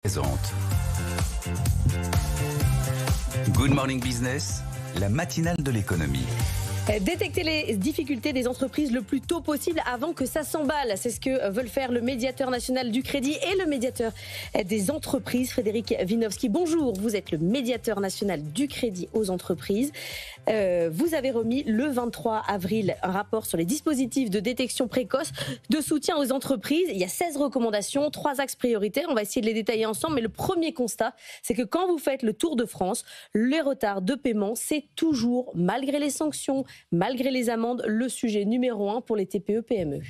Présente. Good Morning Business, la matinale de l'économie. Détecter les difficultés des entreprises le plus tôt possible avant que ça s'emballe. C'est ce que veulent faire le médiateur national du crédit et le médiateur des entreprises, Frédéric Wieniawski. Bonjour, vous êtes le médiateur national du crédit aux entreprises. Vous avez remis le 23 avril un rapport sur les dispositifs de détection précoce de soutien aux entreprises. Il y a 16 recommandations, 3 axes prioritaires. On va essayer de les détailler ensemble. Mais le premier constat, c'est que quand vous faites le tour de France, les retards de paiement, c'est toujours, malgré les sanctions, malgré les amendes, le sujet numéro 1 pour les TPE-PME.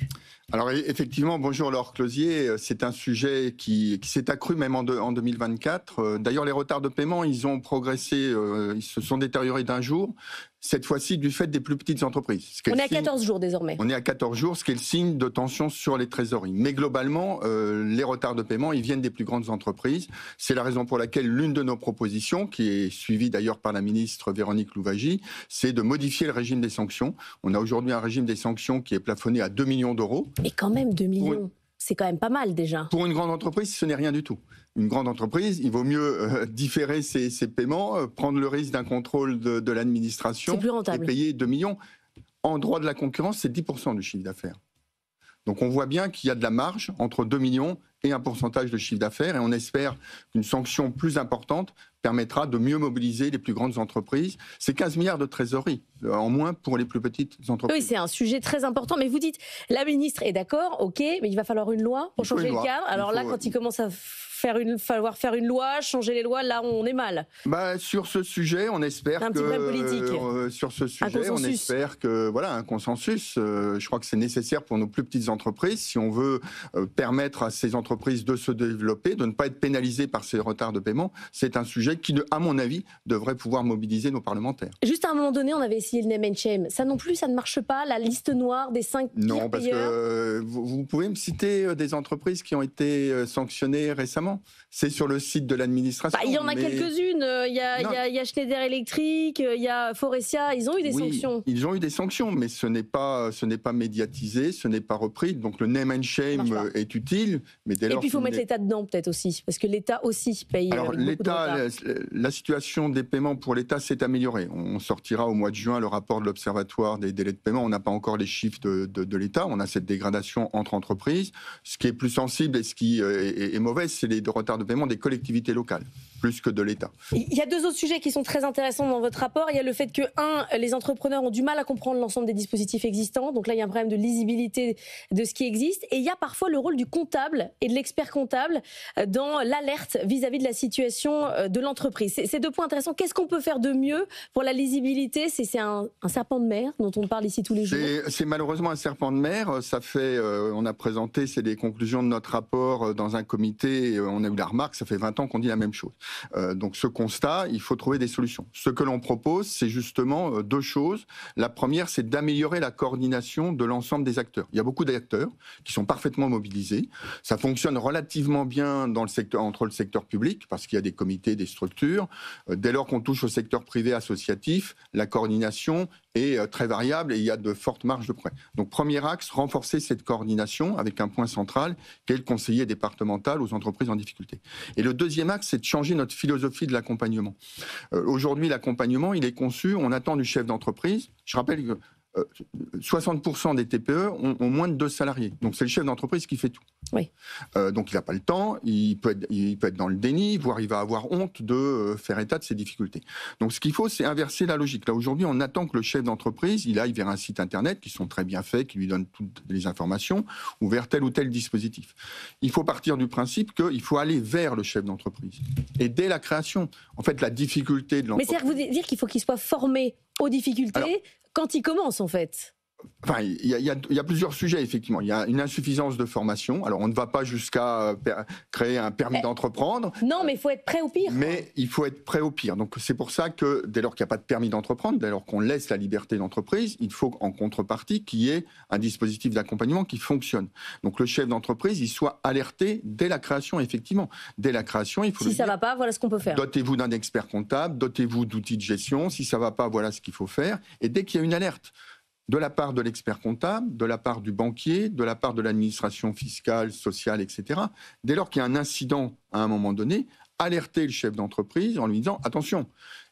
Alors effectivement, bonjour Laure Closier, c'est un sujet qui s'est accru même en 2024. D'ailleurs, les retards de paiement, ils ont progressé, ils se sont détériorés d'un jour, cette fois-ci du fait des plus petites entreprises. On est à 14 jours désormais. On est à 14 jours, ce qui est le signe de tension sur les trésoreries. Mais globalement, les retards de paiement, ils viennent des plus grandes entreprises. C'est la raison pour laquelle l'une de nos propositions, qui est suivie d'ailleurs par la ministre Véronique Louwagie, c'est de modifier le régime des sanctions. On a aujourd'hui un régime des sanctions qui est plafonné à 2 millions d'euros. Et quand même 2 millions, c'est quand même pas mal déjà. Pour une grande entreprise, ce n'est rien du tout. Une grande entreprise, il vaut mieux différer ses paiements, prendre le risque d'un contrôle de l'administration et payer 2 millions. En droit de la concurrence, c'est 10% du chiffre d'affaires. Donc on voit bien qu'il y a de la marge entre 2 millions et un pourcentage de chiffre d'affaires, et on espère qu'une sanction plus importante permettra de mieux mobiliser les plus grandes entreprises. C'est 15 milliards de trésorerie en moins pour les plus petites entreprises. Oui, c'est un sujet très important, mais vous dites, la ministre est d'accord, ok, mais il va falloir une loi pour changer le cadre. Alors là, quand il commence à falloir faire une loi, changer les lois, là on est mal. Sur ce sujet, on espère un petit problème politique. Sur ce sujet, on espère que voilà un consensus. Je crois que c'est nécessaire pour nos plus petites entreprises si on veut permettre à ces entreprises de se développer, de ne pas être pénalisées par ces retards de paiement. C'est un sujet qui, à mon avis, devrait pouvoir mobiliser nos parlementaires. Juste à un moment donné, on avait essayé le name and shame. Ça non plus, ça ne marche pas. La liste noire des 5 pires payeurs. Non, parce que vous pouvez me citer des entreprises qui ont été sanctionnées récemment. C'est sur le site de l'administration. Il y en a quelques-unes. Il y a Schneider Electric, il y a Forestia. Ils ont eu des sanctions. Ils ont eu des sanctions, mais ce n'est pas médiatisé, ce n'est pas repris. Donc le name and shame est utile. Mais dès lors, et puis il faut mettre l'État dedans peut-être aussi, parce que l'État aussi paye. Alors la situation des paiements pour l'État s'est améliorée. On sortira au mois de juin le rapport de l'Observatoire des délais de paiement. On n'a pas encore les chiffres de l'État. On a cette dégradation entre entreprises. Ce qui est plus sensible et ce qui est mauvais, c'est les retards de paiement des collectivités locales, plus que de l'État. Il y a 2 autres sujets qui sont très intéressants dans votre rapport. Il y a le fait que, les entrepreneurs ont du mal à comprendre l'ensemble des dispositifs existants. Donc là, il y a un problème de lisibilité de ce qui existe. Et il y a parfois le rôle du comptable et de l'expert comptable dans l'alerte vis-à-vis de la situation de l'entreprise. C'est 2 points intéressants. Qu'est-ce qu'on peut faire de mieux pour la lisibilité ? C'est un serpent de mer dont on parle ici tous les jours. C'est malheureusement un serpent de mer. Ça fait, on a présenté, c'est les conclusions de notre rapport dans un comité. On a eu la remarque, ça fait 20 ans qu'on dit la même chose. Donc ce constat, il faut trouver des solutions. Ce que l'on propose, c'est justement 2 choses. La première, c'est d'améliorer la coordination de l'ensemble des acteurs. Il y a beaucoup d'acteurs qui sont parfaitement mobilisés. Ça fonctionne relativement bien dans le secteur, entre le secteur public, parce qu'il y a des comités, des structures. Dès lors qu'on touche au secteur privé associatif, la coordination est très variable et il y a de fortes marges de progrès. Donc premier axe, renforcer cette coordination avec un point central qui est le conseiller départemental aux entreprises en difficulté. Et le deuxième axe, c'est de changer notre philosophie de l'accompagnement. Aujourd'hui, l'accompagnement, il est conçu, on attend du chef d'entreprise. Je rappelle que 60% des TPE ont moins de 2 salariés. Donc c'est le chef d'entreprise qui fait tout. Oui. Donc il n'a pas le temps, il peut être dans le déni, voire il va avoir honte de faire état de ses difficultés. Donc ce qu'il faut, c'est inverser la logique. Là aujourd'hui, on attend que le chef d'entreprise, il aille vers un site internet qui sont très bien faits, qui lui donnent toutes les informations, ou vers tel ou tel dispositif. Il faut partir du principe qu'il faut aller vers le chef d'entreprise. Et dès la création, en fait, la difficulté de l'entreprise... Mais c'est-à-dire que vous dire qu'il faut qu'il soit formé aux difficultés quand il commence, en fait. Enfin, il y a plusieurs sujets, effectivement. Il y a une insuffisance de formation. Alors, on ne va pas jusqu'à créer un permis d'entreprendre. Non, mais il faut être prêt au pire. Mais il faut être prêt au pire. Donc, c'est pour ça que, dès lors qu'il n'y a pas de permis d'entreprendre, dès lors qu'on laisse la liberté d'entreprise, il faut, en contrepartie, qu'il y ait un dispositif d'accompagnement qui fonctionne. Donc, le chef d'entreprise, il soit alerté dès la création, effectivement. Dès la création, il faut si ça ne va pas, voilà ce qu'on peut faire. Dotez-vous d'un expert comptable, dotez-vous d'outils de gestion. Si ça ne va pas, voilà ce qu'il faut faire. Et dès qu'il y a une alerte, de la part de l'expert comptable, de la part du banquier, de la part de l'administration fiscale, sociale, etc. Dès lors qu'il y a un incident à un moment donné, alerter le chef d'entreprise en lui disant « Attention,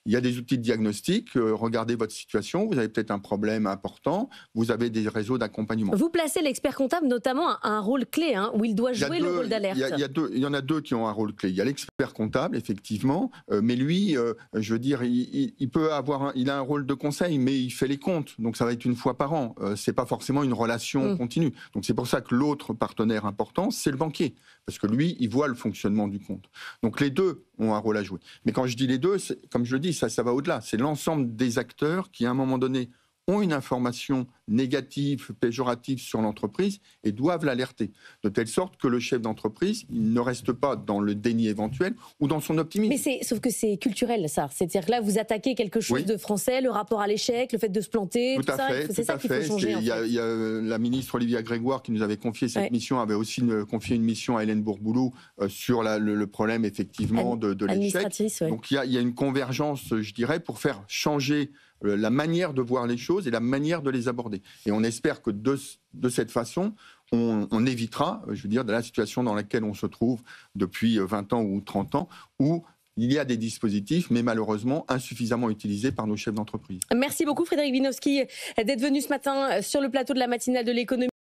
il y a des outils de diagnostic, regardez votre situation, vous avez peut-être un problème important, vous avez des réseaux d'accompagnement. » Vous placez l'expert comptable notamment à un rôle clé, où il doit jouer le rôle d'alerte. Il y en a deux qui ont un rôle clé. Il y a l'expert comptable, effectivement, mais lui, je veux dire, il peut avoir, il a un rôle de conseil, mais il fait les comptes, donc ça va être une fois par an. C'est pas forcément une relation continue. Donc c'est pour ça que l'autre partenaire important, c'est le banquier, parce que lui, il voit le fonctionnement du compte. Donc les deux ont un rôle à jouer. Mais quand je dis les deux, comme je le dis, ça va au-delà. C'est l'ensemble des acteurs qui, à un moment donné, ont une information négative, péjorative sur l'entreprise et doivent l'alerter. De telle sorte que le chef d'entreprise, il ne reste pas dans le déni éventuel ou dans son optimisme. Mais sauf que c'est culturel, ça. C'est-à-dire que là, vous attaquez quelque chose de français, le rapport à l'échec, le fait de se planter, tout ça. C'est ça qu'il faut changer. Il y a la ministre Olivia Grégoire qui nous avait confié cette mission, avait aussi confié une mission à Hélène Bourboulou sur le problème, effectivement, de l'échec. Donc il y a une convergence, je dirais, pour faire changer la manière de voir les choses et la manière de les aborder. Et on espère que de cette façon, on évitera, je veux dire, de la situation dans laquelle on se trouve depuis 20 ans ou 30 ans, où il y a des dispositifs, mais malheureusement insuffisamment utilisés par nos chefs d'entreprise. Merci beaucoup Frédéric Wieniawski d'être venu ce matin sur le plateau de la matinale de l'économie.